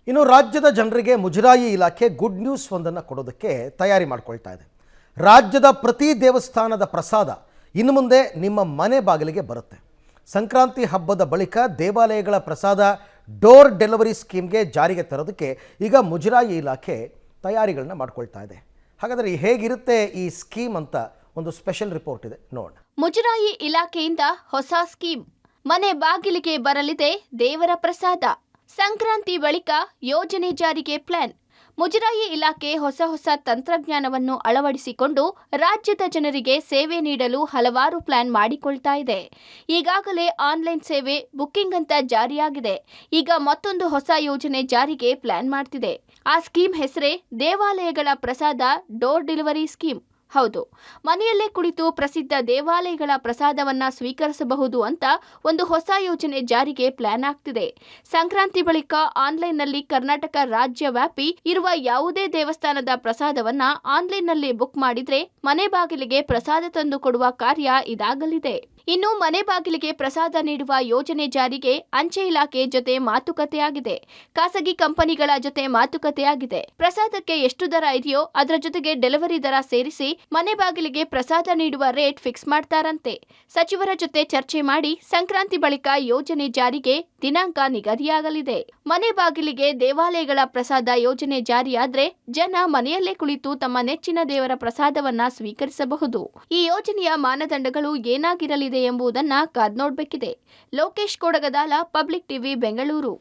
ಇನ್ನು ರಾಜ್ಯದ ಜನರಿಗೆ ಮುಜರಾಯಿ ಇಲಾಖೆ ಗುಡ್ ನ್ಯೂಸ್ ಒಂದನ್ನು ಕೊಡೋದಕ್ಕೆ ತಯಾರಿ ಮಾಡಿಕೊಳ್ತಾ ಇದೆ. ರಾಜ್ಯದ ಪ್ರತಿ ದೇವಸ್ಥಾನದ ಪ್ರಸಾದ ಇನ್ನು ಮುಂದೆ ನಿಮ್ಮ ಮನೆ ಬಾಗಿಲಿಗೆ ಬರುತ್ತೆ. ಸಂಕ್ರಾಂತಿ ಹಬ್ಬದ ಬಳಿಕ ದೇವಾಲಯಗಳ ಪ್ರಸಾದ ಡೋರ್ ಡೆಲಿವರಿ ಸ್ಕೀಮ್ಗೆ ಜಾರಿಗೆ ತರೋದಕ್ಕೆ ಈಗ ಮುಜರಾಯಿ ಇಲಾಖೆ ತಯಾರಿಗಳನ್ನ ಮಾಡ್ಕೊಳ್ತಾ ಇದೆ. ಹಾಗಾದರೆ ಹೇಗಿರುತ್ತೆ ಈ ಸ್ಕೀಮ್ ಅಂತ ಒಂದು ಸ್ಪೆಷಲ್ ರಿಪೋರ್ಟ್ ಇದೆ ನೋಡೋಣ. ಮುಜರಾಯಿ ಇಲಾಖೆಯಿಂದ ಹೊಸ ಸ್ಕೀಮ್. ಮನೆ ಬಾಗಿಲಿಗೆ ಬರಲಿದೆ ದೇವರ ಪ್ರಸಾದ. ಸಂಕ್ರಾಂತಿ ಬಳಿಕ ಯೋಜನೆ ಜಾರಿಗೆ ಪ್ಲಾನ್. ಮುಜರಾಯಿ ಇಲಾಖೆ ಹೊಸ ತಂತ್ರಜ್ಞಾನವನ್ನು ಅಳವಡಿಸಿಕೊಂಡು ರಾಜ್ಯದ ಜನರಿಗೆ ಸೇವೆ ನೀಡಲು ಹಲವಾರು ಪ್ಲಾನ್ ಮಾಡಿಕೊಳ್ತಾ ಇದೆ. ಈಗಾಗಲೇ ಆನ್ಲೈನ್ ಸೇವೆ ಬುಕ್ಕಿಂಗ್ ಅಂತ ಜಾರಿಯಾಗಿದೆ. ಈಗ ಮತ್ತೊಂದು ಹೊಸ ಯೋಜನೆ ಜಾರಿಗೆ ಪ್ಲಾನ್ ಮಾಡ್ತಿದೆ. ಆ ಸ್ಕೀಮ್ ಹೆಸರೇ ದೇವಾಲಯಗಳ ಪ್ರಸಾದ ಡೋರ್ ಡೆಲಿವರಿ ಸ್ಕೀಮ್. ಹೌದು, ಮನೆಯಲ್ಲೇ ಕುಳಿತು ಪ್ರಸಿದ್ಧ ದೇವಾಲಯಗಳ ಪ್ರಸಾದವನ್ನ ಸ್ವೀಕರಿಸಬಹುದು ಅಂತ ಒಂದು ಹೊಸ ಯೋಜನೆ ಜಾರಿಗೆ ಪ್ಲಾನ್ ಆಗ್ತಿದೆ. ಸಂಕ್ರಾಂತಿ ಬಳಿಕ ಆನ್ಲೈನ್ನಲ್ಲಿ ಕರ್ನಾಟಕ ರಾಜ್ಯ ವ್ಯಾಪಿ ಇರುವ ಯಾವುದೇ ದೇವಸ್ಥಾನದ ಪ್ರಸಾದವನ್ನ ಆನ್ಲೈನ್ನಲ್ಲಿ ಬುಕ್ ಮಾಡಿದ್ರೆ ಮನೆ ಬಾಗಿಲಿಗೆ ಪ್ರಸಾದ ತಂದು ಕೊಡುವ ಕಾರ್ಯ ಇದಾಗಲಿದೆ. ಇನ್ನು ಮನೆ ಬಾಗಿಲಿಗೆ ಪ್ರಸಾದ ನೀಡುವ ಯೋಜನೆ ಜಾರಿಗೆ ಅಂಚೆ ಇಲಾಖೆ ಜೊತೆ ಮಾತುಕತೆಯಾಗಿದೆ. ಖಾಸಗಿ ಕಂಪನಿಗಳ ಜೊತೆ ಮಾತುಕತೆಯಾಗಿದೆ. ಪ್ರಸಾದಕ್ಕೆ ಎಷ್ಟು ದರ ಇದೆಯೋ ಅದರ ಜೊತೆಗೆ ಡೆಲಿವರಿ ದರ ಸೇರಿಸಿ ಮನೆ ಬಾಗಿಲಿಗೆ ಪ್ರಸಾದ ನೀಡುವ ರೇಟ್ ಫಿಕ್ಸ್ ಮಾಡ್ತಾರಂತೆ. ಸಚಿವರ ಜೊತೆ ಚರ್ಚೆ ಮಾಡಿ ಸಂಕ್ರಾಂತಿ ಬಳಿಕ ಯೋಜನೆ ಜಾರಿಗೆ ದಿನಾಂಕ ನಿಗದಿಯಾಗಲಿದೆ. ಮನೆ ಬಾಗಿಲಿಗೆ ದೇವಾಲಯಗಳ ಪ್ರಸಾದ ಯೋಜನೆ ಜಾರಿಯಾದ್ರೆ ಜನ ಮನೆಯಲ್ಲೇ ಕುಳಿತು ತಮ್ಮ ನೆಚ್ಚಿನ ದೇವರ ಪ್ರಸಾದವನ್ನ ಸ್ವೀಕರಿಸಬಹುದು. ಈ ಯೋಜನೆಯ ಮಾನದಂಡಗಳು ಏನಾಗಿರಲಿದೆ ಎಂಬುದನ್ನ ಕಾದ್ ನೋಡಬೇಕಿದೆ. Lokesh Kodagadala, Public TV, Bengaluru.